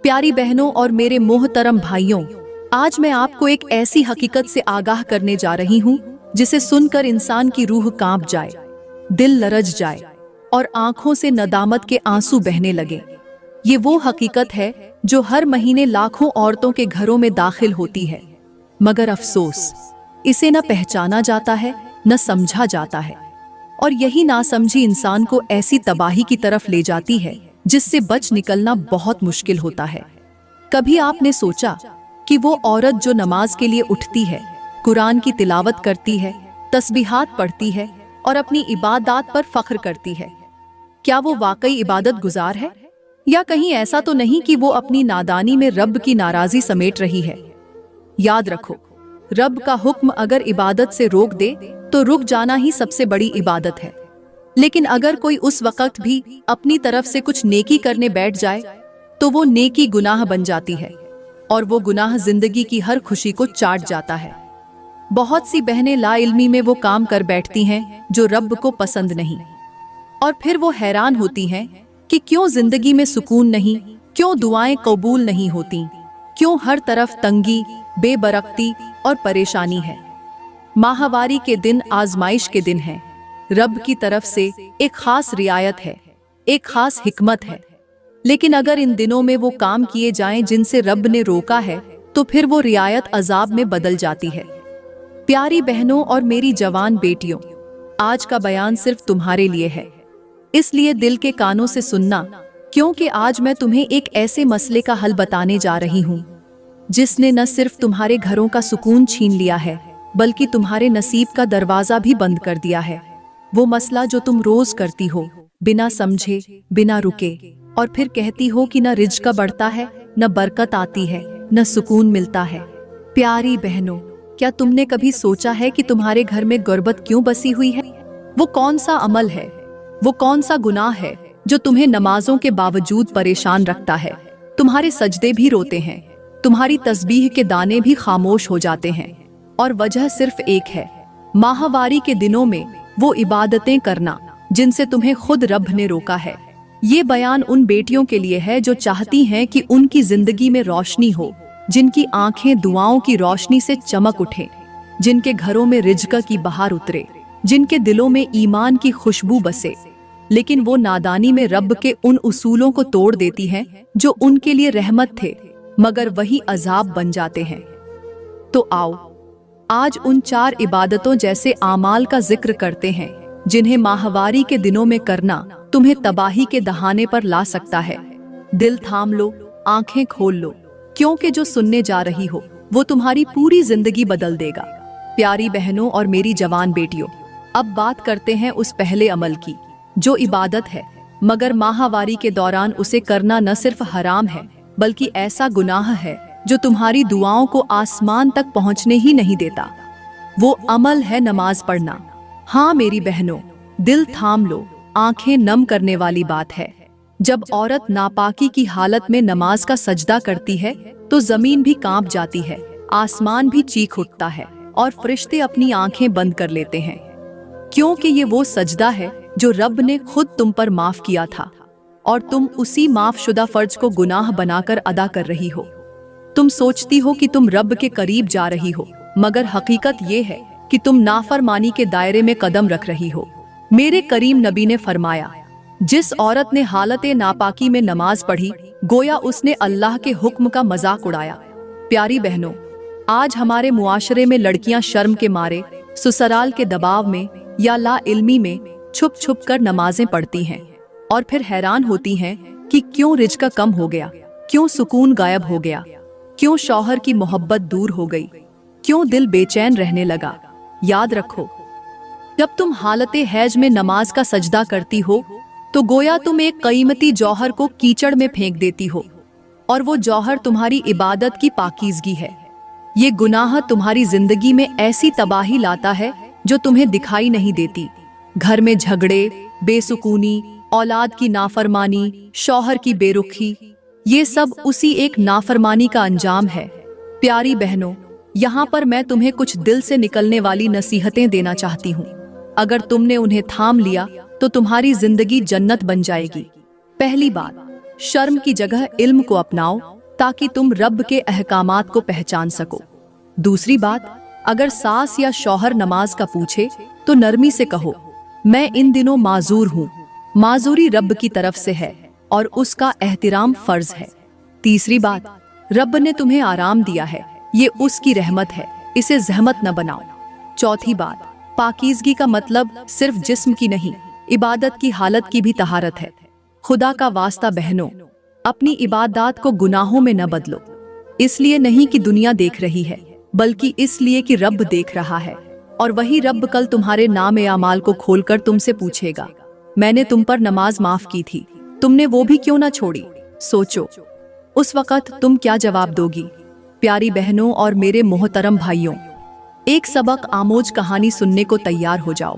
प्यारी बहनों और मेरे मोहतरम भाइयों, आज मैं आपको एक ऐसी हकीकत से आगाह करने जा रही हूँ जिसे सुनकर इंसान की रूह कांप जाए, दिल लरज जाए और आंखों से नदामत के आंसू बहने लगे। ये वो हकीकत है जो हर महीने लाखों औरतों के घरों में दाखिल होती है, मगर अफसोस इसे न पहचाना जाता है न समझा जाता है, और यही नासमझी इंसान को ऐसी तबाही की तरफ ले जाती है जिससे बच निकलना बहुत मुश्किल होता है। कभी आपने सोचा कि वो औरत जो नमाज के लिए उठती है, कुरान की तिलावत करती है, तस्बीहात पढ़ती है और अपनी इबादत पर फख्र करती है, क्या वो वाकई इबादत गुजार है, या कहीं ऐसा तो नहीं कि वो अपनी नादानी में रब की नाराजी समेट रही है? याद रखो, रब का हुक्म अगर इबादत से रोक दे तो रुक जाना ही सबसे बड़ी इबादत है। लेकिन अगर कोई उस वक्त भी अपनी तरफ से कुछ नेकी करने बैठ जाए तो वो नेकी गुनाह बन जाती है, और वो गुनाह जिंदगी की हर खुशी को चाट जाता है। बहुत सी बहनें लाइल्मी में वो काम कर बैठती हैं जो रब को पसंद नहीं, और फिर वो हैरान होती हैं कि क्यों जिंदगी में सुकून नहीं, क्यों दुआएं कबूल नहीं होती, क्यों हर तरफ तंगी, बेबरकती और परेशानी है। माहवारी के दिन आजमाइश के दिन है, रब की तरफ से एक खास रियायत है, एक खास हिकमत है। लेकिन अगर इन दिनों में वो काम किए जाएं जिनसे रब ने रोका है तो फिर वो रियायत अजाब में बदल जाती है। प्यारी बहनों और मेरी जवान बेटियों, आज का बयान सिर्फ तुम्हारे लिए है, इसलिए दिल के कानों से सुनना, क्योंकि आज मैं तुम्हें एक ऐसे मसले का हल बताने जा रही हूँ जिसने न सिर्फ तुम्हारे घरों का सुकून छीन लिया है बल्कि तुम्हारे नसीब का दरवाजा भी बंद कर दिया है। वो मसला जो तुम रोज करती हो, बिना समझे, बिना रुके, और फिर कहती हो कि न रिज़्क़ बढ़ता है, न बरकत आती है, न सुकून मिलता है। प्यारी बहनों, क्या तुमने कभी सोचा है कि तुम्हारे घर में गुर्बत क्यों बसी हुई है? वो कौन सा अमल है, वो कौन सा गुनाह है जो तुम्हें नमाजों के बावजूद परेशान रखता है? तुम्हारे सजदे भी रोते हैं, तुम्हारी तस्बीह के दाने भी खामोश हो जाते हैं, और वजह सिर्फ एक है, माहवारी के दिनों में वो इबादतें करना जिनसे तुम्हें खुद रब ने रोका है। ये बयान उन बेटियों के लिए है जो चाहती हैं कि उनकी जिंदगी में रोशनी हो, जिनकी आंखें दुआओं की रोशनी से चमक उठें, जिनके घरों में रिज़्क़ की बहार उतरे, जिनके दिलों में ईमान की खुशबू बसे, लेकिन वो नादानी में रब के उन उसूलों को तोड़ देती हैं जो उनके लिए रहमत थे मगर वही अजाब बन जाते हैं। तो आओ आज उन 4 इबादतों जैसे आमाल का जिक्र करते हैं जिन्हें माहवारी के दिनों में करना तुम्हें तबाही के दहाने पर ला सकता है। दिल थाम लो, आंखें खोल लो, क्योंकि जो सुनने जा रही हो वो तुम्हारी पूरी जिंदगी बदल देगा। प्यारी बहनों और मेरी जवान बेटियों, अब बात करते हैं उस पहले अमल की जो इबादत है, मगर माहवारी के दौरान उसे करना न सिर्फ हराम है बल्कि ऐसा गुनाह है जो तुम्हारी दुआओं को आसमान तक पहुंचने ही नहीं देता। वो अमल है नमाज पढ़ना। हाँ मेरी बहनों, दिल थाम लो, आंखें नम करने वाली बात है। जब औरत नापाकी की हालत में नमाज का सजदा करती है तो जमीन भी कांप जाती है, आसमान भी चीख उठता है और फरिश्ते अपनी आंखें बंद कर लेते हैं, क्योंकि ये वो सजदा है जो रब ने खुद तुम पर माफ किया था और तुम उसी माफशुदा फर्ज को गुनाह बनाकर अदा कर रही हो। तुम सोचती हो कि तुम रब के करीब जा रही हो, मगर हकीकत ये है कि तुम नाफरमानी के दायरे में कदम रख रही हो। मेरे करीम नबी ने फरमाया, जिस औरत ने हालत नापाकी में नमाज पढ़ी गोया उसने अल्लाह के हुक्म का मजाक उड़ाया। प्यारी बहनों, आज हमारे मुआशरे में लड़कियां शर्म के मारे, ससुराल के दबाव में या ला इल्मी में छुप छुप कर नमाजें पढ़ती हैं और फिर हैरान होती हैं कि क्यों रिज़्क़ कम हो गया, क्यों सुकून गायब हो गया, क्यों शौहर की मोहब्बत दूर हो गई, क्यों दिल बेचैन रहने लगा। याद रखो, जब तुम हालत हैज में नमाज का सजदा करती हो तो गोया तुम एक कीमती जौहर को कीचड़ में फेंक देती हो, और वो जौहर तुम्हारी इबादत की पाकीज़गी है। ये गुनाह तुम्हारी जिंदगी में ऐसी तबाही लाता है जो तुम्हें दिखाई नहीं देती। घर में झगड़े, बेसुकूनी, औलाद की नाफरमानी, शौहर की बेरुखी, ये सब उसी एक नाफरमानी का अंजाम है। प्यारी बहनों, यहाँ पर मैं तुम्हें कुछ दिल से निकलने वाली नसीहतें देना चाहती हूँ। अगर तुमने उन्हें थाम लिया तो तुम्हारी जिंदगी जन्नत बन जाएगी। पहली बात, शर्म की जगह इल्म को अपनाओ ताकि तुम रब के अहकामात को पहचान सको। दूसरी बात, अगर सास या शौहर नमाज का पूछे तो नरमी से कहो, मैं इन दिनों माजूर हूँ। माजूरी रब की तरफ से है और उसका एहतिराम फर्ज है। तीसरी बात, रब ने तुम्हें आराम दिया है, ये उसकी रहमत है, इसे जहमत न बनाओ। चौथी बात, पाकीज़गी का मतलब सिर्फ जिस्म की नहीं, इबादत की हालत की भी तहारत है। खुदा का वास्ता बहनों, अपनी इबादत को गुनाहों में न बदलो, इसलिए नहीं कि दुनिया देख रही है, बल्कि इसलिए कि रब देख रहा है। और वही रब कल तुम्हारे नाम आमाल को खोलकर तुमसे पूछेगा, मैंने तुम पर नमाज माफ की थी, तुमने वो भी क्यों ना छोड़ी। सोचो उस वक़्त तुम क्या जवाब दोगी। प्यारी बहनों और मेरे मोहतरम भाइयों, एक सबक आमोज कहानी सुनने को तैयार हो जाओ,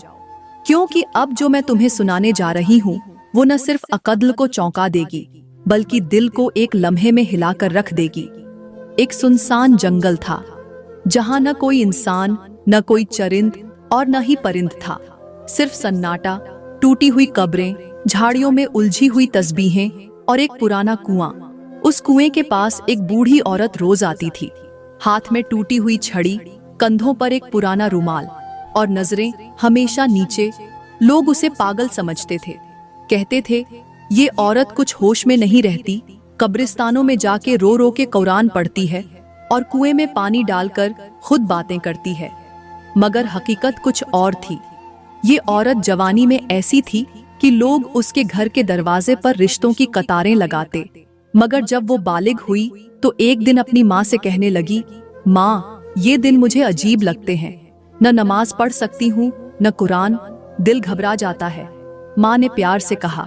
क्योंकि अब जो मैं तुम्हें सुनाने जा रही हूँ वो न सिर्फ अक्ल को चौंका देगी, बल्कि दिल को एक लम्हे में हिलाकर रख देगी। एक सुनसान जंगल था, जहाँ न कोई इंसान, न कोई चरिंद और न ही परिंद था। सिर्फ सन्नाटा, टूटी हुई कब्रें, झाड़ियों में उलझी हुई तस्बीहें और एक पुराना कुआं। उस कुएं के पास एक बूढ़ी औरत रोज आती थी, हाथ में टूटी हुई छड़ी, कंधों पर एक पुराना रुमाल और नजरें हमेशा नीचे। लोग उसे पागल समझते थे, कहते थे ये औरत कुछ होश में नहीं रहती, कब्रिस्तानों में जाके रो रो के कुरान पढ़ती है और कुएं में पानी डालकर खुद बातें करती है। मगर हकीकत कुछ और थी। ये औरत जवानी में ऐसी थी कि लोग उसके घर के दरवाजे पर रिश्तों की कतारें लगाते, मगर जब वो बालिग हुई तो एक दिन अपनी माँ से कहने लगी, माँ ये दिन मुझे अजीब लगते हैं, न नमाज पढ़ सकती हूँ न कुरान, दिल घबरा जाता है। माँ ने प्यार से कहा,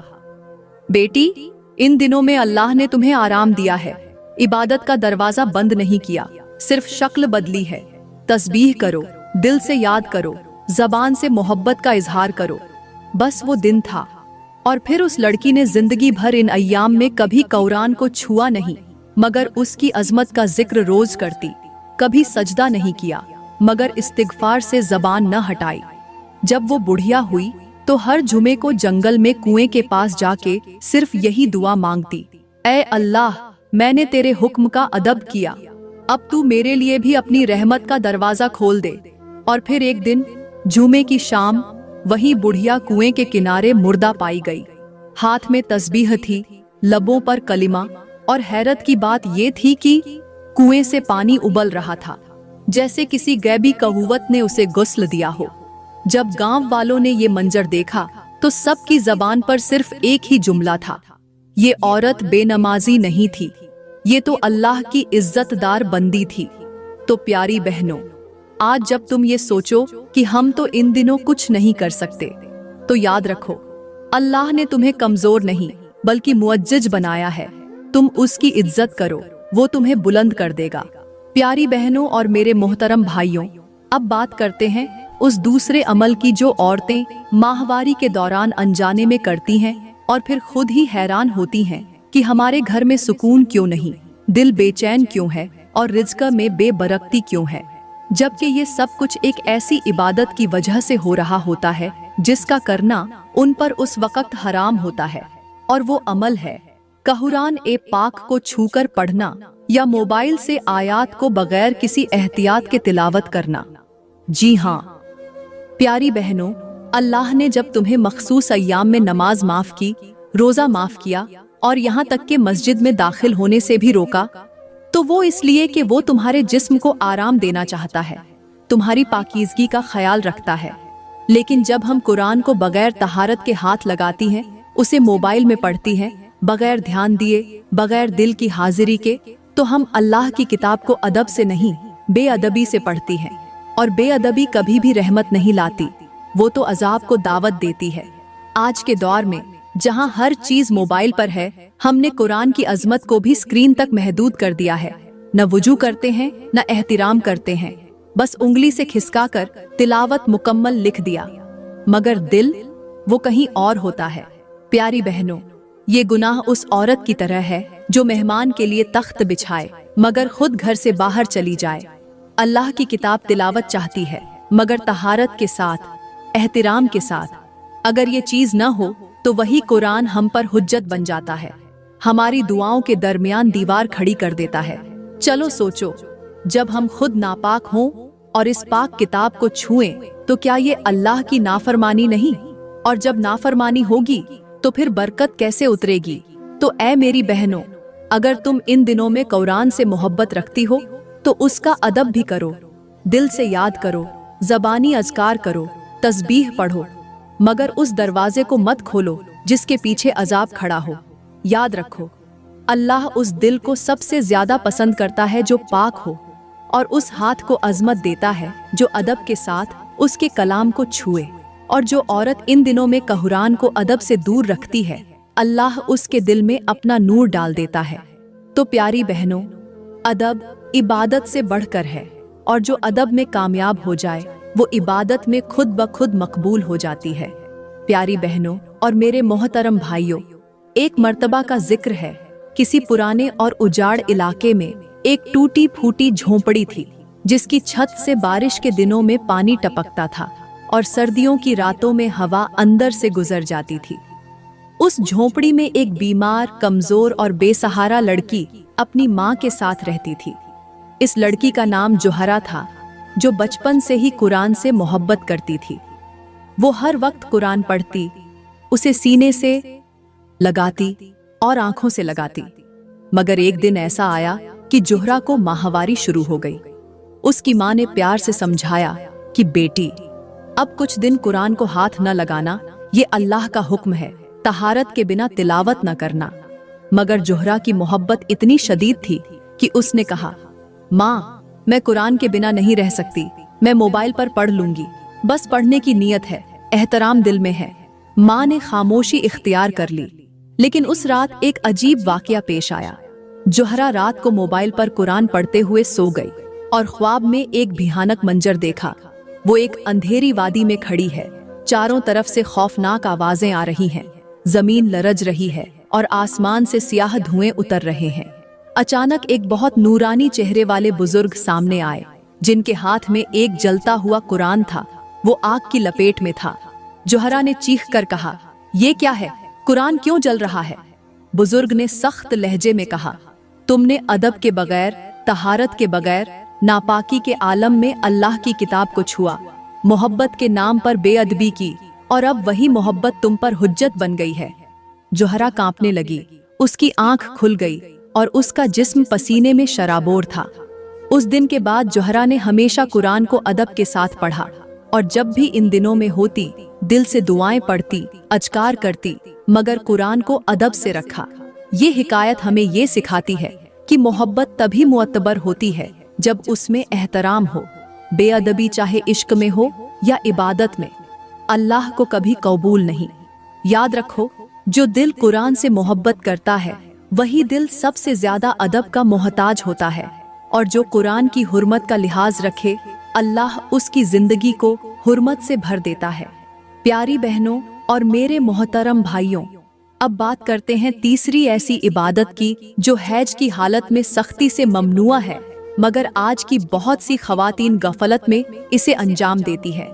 बेटी इन दिनों में अल्लाह ने तुम्हें आराम दिया है, इबादत का दरवाजा बंद नहीं किया, सिर्फ शक्ल बदली है। तस्बीह करो, दिल से याद करो, जबान से मोहब्बत का इजहार करो। बस वो दिन था। और फिर उस लड़की ने जिंदगी भर इन अय्याम में कभी कुरान को छुआ नहीं, मगर उसकी अजमत का जिक्र रोज करती। कभी सजदा नहीं किया, मगर इस्तिगफार से जबान न हटाई। जब वो बुढ़िया हुई तो हर जुमे को जंगल में कुएं के पास जाके सिर्फ यही दुआ मांगती, ऐ अल्लाह मैंने तेरे हुक्म का अदब किया, अब तू मेरे लिए भी अपनी रहमत का दरवाजा खोल दे। और फिर एक दिन जुमे की शाम वही बुढ़िया कुएं के किनारे मुर्दा पाई गई। हाथ में तस्बीह थी, लबों पर कलिमा, और हैरत की बात ये थी कि कुएं से पानी उबल रहा था, जैसे किसी गैबी कहुवत ने उसे गुस्ल दिया हो। जब गांव वालों ने ये मंजर देखा तो सबकी जबान पर सिर्फ एक ही जुमला था, ये औरत बेनमाजी नहीं थी, ये तो अल्लाह की इज्जतदार बंदी थी। तो प्यारी बहनों, आज जब तुम ये सोचो कि हम तो इन दिनों कुछ नहीं कर सकते, तो याद रखो अल्लाह ने तुम्हें कमजोर नहीं बल्कि मुअज्जज बनाया है। तुम उसकी इज्जत करो, वो तुम्हें बुलंद कर देगा। प्यारी बहनों और मेरे मोहतरम भाइयों, अब बात करते हैं उस दूसरे अमल की जो औरतें माहवारी के दौरान अनजाने में करती हैं और फिर खुद ही हैरान होती हैं कि हमारे घर में सुकून क्यों नहीं, दिल बेचैन क्यों है और रिज़्क़ में बेबरकती क्यों है, जबकि ये सब कुछ एक ऐसी इबादत की वजह से हो रहा होता है जिसका करना उन पर उस वक्त हराम होता है। और वो अमल है कुरान ए पाक को छूकर पढ़ना या मोबाइल से आयात को बगैर किसी एहतियात के तिलावत करना। जी हाँ प्यारी बहनों, अल्लाह ने जब तुम्हें मखसूस अय्याम में नमाज माफ की, रोजा माफ किया और यहाँ तक कि मस्जिद में दाखिल होने से भी रोका, तो वो इसलिए कि वो तुम्हारे जिस्म को आराम देना चाहता है, तुम्हारी पाकीज़गी का ख्याल रखता है। लेकिन जब हम कुरान को बगैर तहारत के हाथ लगाती हैं, उसे मोबाइल में पढ़ती हैं, बगैर ध्यान दिए, बगैर दिल की हाजिरी के, तो हम अल्लाह की किताब को अदब से नहीं बेअदबी से पढ़ती हैं। और बेअदबी कभी भी रहमत नहीं लाती, वो तो अजाब को दावत देती है। आज के दौर में जहां हर चीज मोबाइल पर है, हमने कुरान की अजमत को भी स्क्रीन तक महदूद कर दिया है। न वुजू करते हैं, न एहतिराम करते हैं, बस उंगली से खिसका कर तिलावत मुकम्मल लिख दिया, मगर दिल वो कहीं और होता है। प्यारी बहनों, ये गुनाह उस औरत की तरह है जो मेहमान के लिए तख्त बिछाए मगर खुद घर से बाहर चली जाए। अल्लाह की किताब तिलावत चाहती है मगर तहारत के साथ, एहतिराम के साथ। अगर ये चीज न हो तो वही कुरान हम पर हुज्जत बन जाता है। हमारी दुआओं के दरमियान दीवार खड़ी कर देता है। चलो सोचो, जब हम खुद नापाक हों और इस पाक किताब को छुएं, तो क्या ये अल्लाह की नाफरमानी नहीं? और जब नाफरमानी होगी तो फिर बरकत कैसे उतरेगी? तो ऐ मेरी बहनों, अगर तुम इन दिनों में कुरान से मोहब्बत रखती हो तो उसका अदब भी करो, दिल से याद करो, ज़बानी अज़कार करो, तस्बीह पढ़ो, मगर उस दरवाजे को मत खोलो जिसके पीछे अजाब खड़ा हो। याद रखो, अल्लाह उस दिल को सबसे ज्यादा पसंद करता है जो पाक हो, और उस हाथ को अजमत देता है जो अदब के साथ उसके कलाम को छुए। और जो औरत इन दिनों में कुरान को अदब से दूर रखती है, अल्लाह उसके दिल में अपना नूर डाल देता है। तो प्यारी बहनों, अदब इबादत से बढ़कर है, और जो अदब में कामयाब हो जाए वो इबादत में खुद ब खुद मकबूल हो जाती है। प्यारी बहनों और मेरे मोहतरम भाइयों, एक मर्तबा का जिक्र है, किसी पुराने और उजाड़ इलाके में एक टूटी फूटी झोंपड़ी थी, जिसकी छत से बारिश के दिनों में पानी टपकता था और सर्दियों की रातों में हवा अंदर से गुजर जाती थी। उस झोंपड़ी में एक बीमार, कमजोर और बेसहारा लड़की अपनी माँ के साथ रहती थी। इस लड़की का नाम जोहरा था, जो बचपन से ही कुरान से मोहब्बत करती थी। वो हर वक्त कुरान पढ़ती, उसे सीने से लगाती और आंखों से लगाती। मगर एक दिन ऐसा आया कि जोहरा को माहवारी शुरू हो गई। उसकी माँ ने प्यार से समझाया कि बेटी, अब कुछ दिन कुरान को हाथ न लगाना, ये अल्लाह का हुक्म है, तहारत के बिना तिलावत न करना। मगर जोहरा की मोहब्बत इतनी शदीद थी कि उसने कहा, माँ, मैं कुरान के बिना नहीं रह सकती, मैं मोबाइल पर पढ़ लूंगी, बस पढ़ने की नीयत है, एहतराम दिल में है। माँ ने खामोशी इख्तियार कर ली। लेकिन उस रात एक अजीब वाकया पेश आया। जोहरा रात को मोबाइल पर कुरान पढ़ते हुए सो गई और ख्वाब में एक भयानक मंजर देखा। वो एक अंधेरी वादी में खड़ी है, चारों तरफ से खौफनाक आवाजें आ रही हैं, जमीन लरज रही है और आसमान से सियाह धुएं उतर रहे हैं। अचानक एक बहुत नूरानी चेहरे वाले बुजुर्ग सामने आए, जिनके हाथ में एक जलता हुआ कुरान था। वो आग की लपेट में था। जोहरा ने चीख कर कहा, ये क्या है? कुरान क्यों जल रहा है? बुजुर्ग ने सख्त लहजे में कहा, तुमने अदब के बगैर, तहारत के बगैर, नापाकी के आलम में अल्लाह की किताब को छुआ, मोहब्बत के नाम पर बेअदबी की, और अब वही मोहब्बत तुम पर हुज्जत बन गई है। जोहरा कांपने लगी, उसकी आंख खुल गई और उसका जिस्म पसीने में शराबोर था। उस दिन के बाद जोहरा ने हमेशा कुरान को अदब के साथ पढ़ा, और जब भी इन दिनों में होती, दिल से दुआएं पढ़ती, अज़कार करती, मगर कुरान को अदब से रखा। ये हिकायत हमें ये सिखाती है कि मोहब्बत तभी मुअत्तबर होती है जब उसमें एहतराम हो। बेअदबी चाहे इश्क में हो या इबादत में, अल्लाह को कभी कबूल नहीं। याद रखो, जो दिल कुरान से मोहब्बत करता है वही दिल सबसे ज्यादा अदब का मोहताज होता है, और जो कुरान की हुर्मत का लिहाज रखे, अल्लाह उसकी जिंदगी को हुर्मत से भर देता है। प्यारी बहनों और मेरे मोहतरम भाइयों, अब बात करते हैं तीसरी ऐसी इबादत की जो हैज की हालत में सख्ती से ममनुआ है, मगर आज की बहुत सी खवातीन गफलत में इसे अंजाम देती है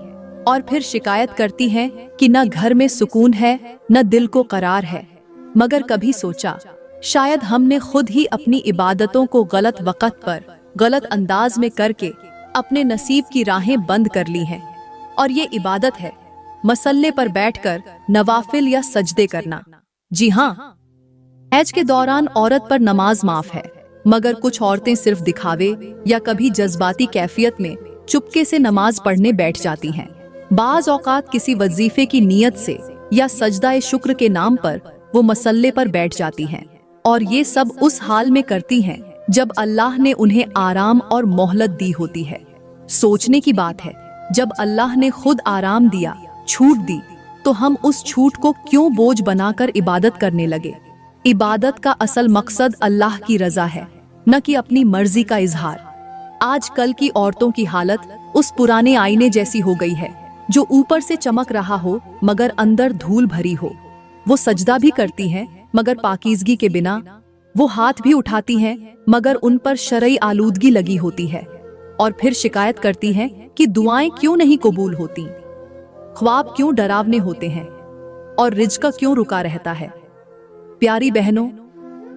और फिर शिकायत करती हैं कि न घर में सुकून है, न दिल को करार है। मगर कभी सोचा, शायद हमने खुद ही अपनी इबादतों को गलत वक़्त पर, गलत अंदाज में करके अपने नसीब की राहें बंद कर ली हैं। और ये इबादत है मसल्ले पर बैठकर नवाफिल या सजदे करना। जी हाँ, हैज के दौरान औरत पर नमाज माफ है, मगर कुछ औरतें सिर्फ दिखावे या कभी जज्बाती कैफियत में चुपके से नमाज पढ़ने बैठ जाती हैं। बाज औकात किसी वजीफे की नीयत से या सजदा शुक्र के नाम पर वो मसल्ले पर बैठ जाती हैं, और ये सब उस हाल में करती हैं जब अल्लाह ने उन्हें आराम और मोहलत दी होती है। सोचने की बात है, जब अल्लाह ने खुद आराम दिया, छूट दी, तो हम उस छूट को क्यों बोझ बनाकर इबादत करने लगे? इबादत का असल मकसद अल्लाह की रजा है, न कि अपनी मर्जी का इजहार। आजकल की औरतों की हालत उस पुराने आईने जैसी हो गई है जो ऊपर से चमक रहा हो मगर अंदर धूल भरी हो। वो सजदा भी करती हैं मगर पाकीज़गी के बिना, वो हाथ भी उठाती हैं मगर उन पर शरई आलूदगी लगी होती है, और फिर शिकायत करती हैं कि दुआएं क्यों नहीं कबूल होती, ख्वाब क्यों डरावने होते हैं और रिज्क क्यों रुका रहता है। प्यारी बहनों,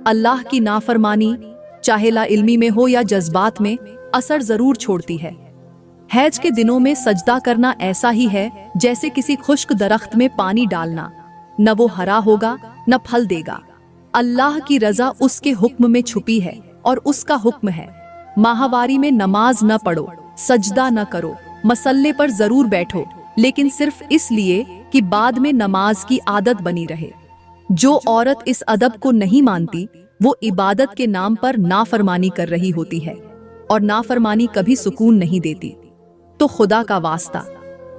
अल्लाह की नाफरमानी, चाहे ला इल्मी में हो या जज्बात में, असर जरूर छोड़ती है। हैज के दिनों में सजदा करना ऐसा ही है जैसे किसी खुश्क दरख्त में पानी डालना, न वो हरा होगा न फल देगा। अल्लाह की रजा उसके हुक्म में छुपी है और उसका हुक्म है, माहवारी में नमाज न पढ़ो, सजदा न करो, मसल्ले पर जरूर बैठो, लेकिन सिर्फ इसलिए कि बाद में नमाज की आदत बनी रहे। जो औरत इस अदब को नहीं मानती वो इबादत के नाम पर नाफरमानी कर रही होती है, और नाफरमानी कभी सुकून नहीं देती। तो खुदा का वास्ता,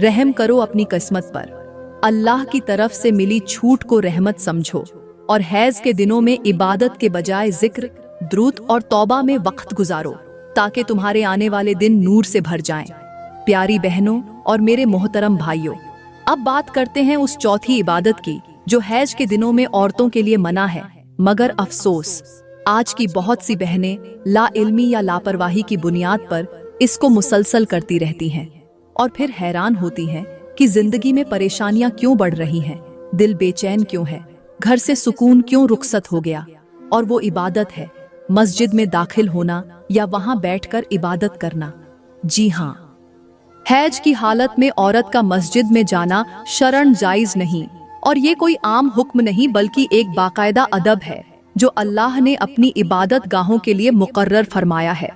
रहम करो अपनी किस्मत पर। अल्लाह की तरफ से मिली छूट को रहमत समझो और हैज के दिनों में इबादत के बजाय जिक्र, द्रूद और तौबा में वक्त गुजारो, ताकि तुम्हारे आने वाले दिन नूर से भर जाएं। प्यारी बहनों और मेरे मोहतरम भाइयों, अब बात करते हैं उस चौथी इबादत की जो हैज के दिनों में औरतों के लिए मना है। मगर अफसोस, आज की बहुत सी बहनें ला इल्मी या लापरवाही की बुनियाद पर इसको मुसलसल करती रहती हैं और फिर हैरान होती हैं कि जिंदगी में परेशानियां क्यों बढ़ रही हैं, दिल बेचैन क्यों है, घर से सुकून क्यों रुखसत हो गया। और वो इबादत है मस्जिद में दाखिल होना या वहां बैठकर इबादत करना। जी हाँ, हैज की हालत में औरत का मस्जिद में जाना शरन जायज नहीं, और ये कोई आम हुक्म नहीं बल्कि एक बाकायदा अदब है जो अल्लाह ने अपनी इबादत गाहों के लिए मुकर्रर फरमाया है।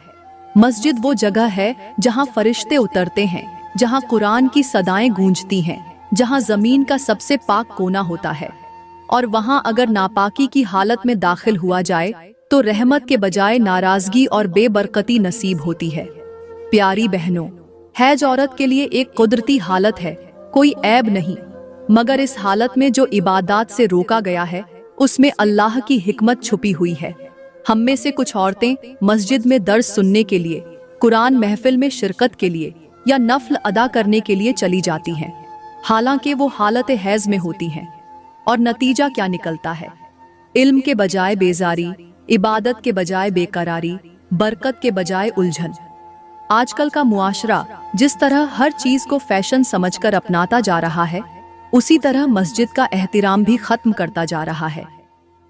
मस्जिद वो जगह है जहाँ फरिश्ते उतरते हैं, जहाँ कुरान की सदाएं गूंजती हैं, जहाँ जमीन का सबसे पाक कोना होता है, और वहाँ अगर नापाकी की हालत में दाखिल हुआ जाए तो रहमत के बजाय नाराजगी और बेबरकती नसीब होती है। प्यारी बहनों, हैज औरत के लिए एक कुदरती हालत है, कोई ऐब नहीं, मगर इस हालत में जो इबादत से रोका गया है उसमें अल्लाह की हिकमत छुपी हुई है। हम में से कुछ औरतें मस्जिद में दर्स सुनने के लिए, कुरान महफिल में शिरकत के लिए या नफल अदा करने के लिए चली जाती हैं, हालांकि वो हालत हैज में होती हैं। और नतीजा क्या निकलता है? इल्म के बजाय बेजारी, इबादत के बजाय बेकरारी, बरकत के बजाय उलझन। आजकल का मुआशरा जिस तरह हर चीज को फैशन समझकर अपनाता जा रहा है, उसी तरह मस्जिद का एहतिराम भी खत्म करता जा रहा है।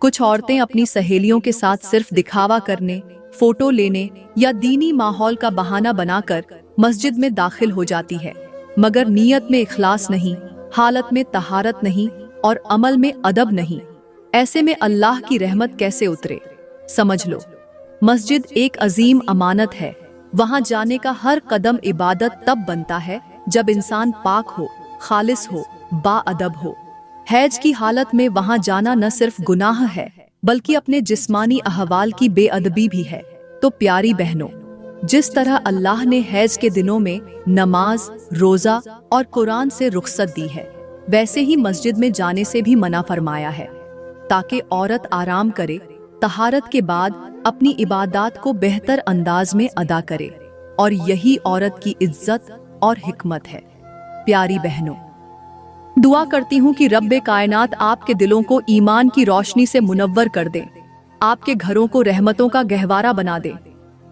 कुछ औरतें अपनी सहेलियों के साथ सिर्फ दिखावा करने, फोटो लेने या दीनी माहौल का बहाना बनाकर मस्जिद में दाखिल हो जाती है, मगर नीयत में इखलास नहीं, हालत में तहारत नहीं और अमल में अदब नहीं। ऐसे में अल्लाह की रहमत कैसे उतरे? समझ लो, मस्जिद एक अजीम अमानत है। वहां जाने का हर कदम इबादत तब बनता है जब इंसान पाक हो, खालिस हो, बाअदब हो। हैज की हालत में वहां जाना न सिर्फ गुनाह है बल्कि अपने जिस्मानी अहवाल की बेअदबी भी है। तो प्यारी बहनों, जिस तरह अल्लाह ने हैज के दिनों में नमाज, रोजा और कुरान से रुखसत दी है, वैसे ही मस्जिद में जाने से भी मना फरमाया है, ताकि औरत आराम करे, तहारत के बाद अपनी इबादत को बेहतर अंदाज में अदा करे। और यही औरत की इज्जत और हिकमत है। प्यारी बहनों, दुआ करती हूँ कि रब्बे कायनात आपके दिलों को ईमान की रोशनी से मुनव्वर कर दे, आपके घरों को रहमतों का गहवारा बना दे।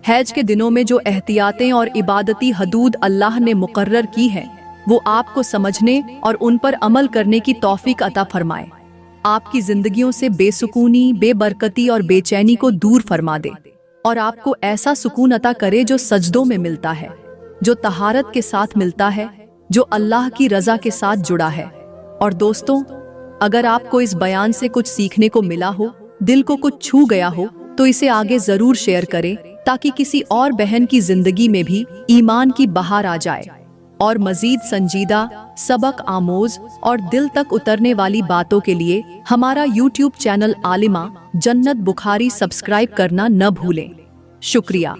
हैज के दिनों में जो एहतियातें और इबादती हदूद अल्लाह ने मुकर्रर की हैं, वो आपको समझने और उन पर अमल करने की तौफीक अता फरमाए। आपकी जिंदगियों से बेसुकूनी, बेबरकती और बेचैनी को दूर फरमा दे और आपको ऐसा सुकून अता करे जो सजदों में मिलता है, जो तहारत के साथ मिलता है, जो अल्लाह की रजा के साथ जुड़ा है। और दोस्तों, अगर आपको इस बयान से कुछ सीखने को मिला हो, दिल को कुछ छू गया हो, तो इसे आगे जरूर शेयर करें ताकि किसी और बहन की जिंदगी में भी ईमान की बहार आ जाए। और मजीद संजीदा, सबक आमोज और दिल तक उतरने वाली बातों के लिए हमारा YouTube चैनल आलिमा जन्नत बुखारी सब्सक्राइब करना न भूलें। शुक्रिया।